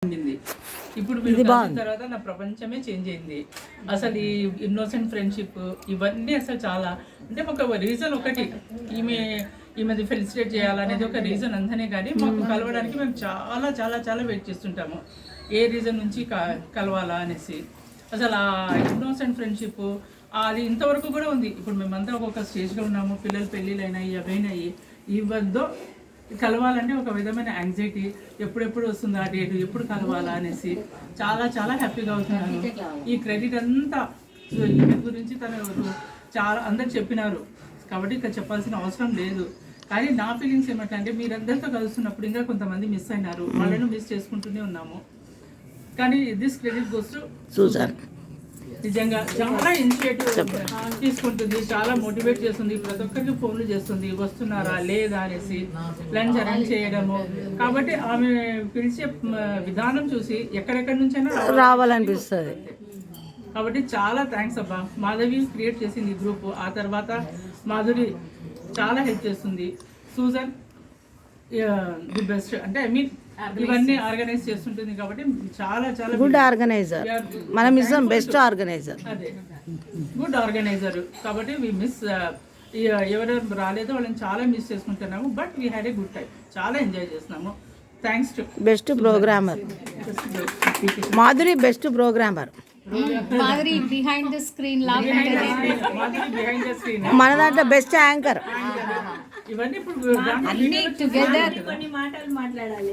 ఉండింది. ఇప్పుడు వీళ్ళు కలిసిన తర్వాత నా ప్రపంచమే చేంజ్ అయింది. అసలు ఈ ఇన్నోసెంట్ ఫ్రెండ్షిప్ ఇవన్నీ అసలు చాలా అంటే ఒక రీజన్ ఒకటి ఈమెది ఫెలిసిటేట్ చేయాలనేది ఒక రీజన్ అంతనే, కానీ మాకు కలవడానికి మేము చాలా చాలా చాలా వెయిట్ చేస్తుంటాము ఏ రీజన్ నుంచి కలవాలా అనేసి. అసలు ఆ ఇన్నోసెంట్ ఫ్రెండ్షిప్ అది ఇంతవరకు కూడా ఉంది. ఇప్పుడు మేమంతా ఒక్కొక్క స్టేజ్లో ఉన్నాము, పిల్లలు పెళ్ళిళ్ళు అయినాయి, అవైనాయి. ఇవద్దో కలవాలంటే ఒక విధమైన యాంగ్జైటీ, ఎప్పుడెప్పుడు వస్తుంది ఆ డేట్, ఎప్పుడు కలవాలా అనేసి చాలా చాలా హ్యాపీగా అవుతున్నాను. ఈ క్రెడిట్ అంతా ఈమె గురించి తను చాలా అందరు చెప్పినారు కాబట్టి ఇక్కడ చెప్పాల్సిన అవసరం లేదు. కానీ నా ఫీలింగ్స్ ఏమంటే మీరందరితో కలుస్తున్నప్పుడు ఇంకా కొంతమంది మిస్ అయినారు, వాళ్ళను మిస్ చేసుకుంటూనే ఉన్నాము. కానీ this credit goes to Susan. నిజంగా చాలా ఇనిషియేటివ్ తీసుకుంటుంది, చాలా మోటివేట్ చేస్తుంది, ప్రతి ఒక్కరికి ఫోన్లు చేస్తుంది వస్తున్నారా లేదా అనేసి, లంచ్ అరేంజ్ చేయడము. కాబట్టి ఆమె పిలిచే విధానం చూసి ఎక్కడెక్కడి నుంచైనా రావాలనిపిస్తుంది. కాబట్టి చాలా థ్యాంక్స్ అబ్బా. మాధవి క్రియేట్ చేసింది ఈ గ్రూప్, ఆ తర్వాత మాధురి చాలా హెల్ప్ చేస్తుంది, సూజన్ ది బెస్ట్. అంటే ఐ మీన్ ఇవన్నీ ఆర్గనైజ్ చేస్తుంటుంది కాబట్టి చాలా చాలా గుడ్ ఆర్గనైజర్. మనం ఇస్తాం బెస్ట్ ఆర్గనైజర్. అదే గుడ్ ఆర్గనైజర్. కాబట్టి వి మిస్ ఎవరెవరు రాలేదో వాళ్ళని చాలా మిస్ చేసుకుంటున్నాము. But we had a good time, చాలా ఎంజాయ్ చేస్తున్నాము. Thanks to best programmer Madhuri, best programmer Madhuri behind the screen మన దాంట్లో బెస్ట్ యాంకర్. ఇవన్నీ ఇప్పుడు టుగెదర్ కొన్ని మాటలు మాట్లాడాలి.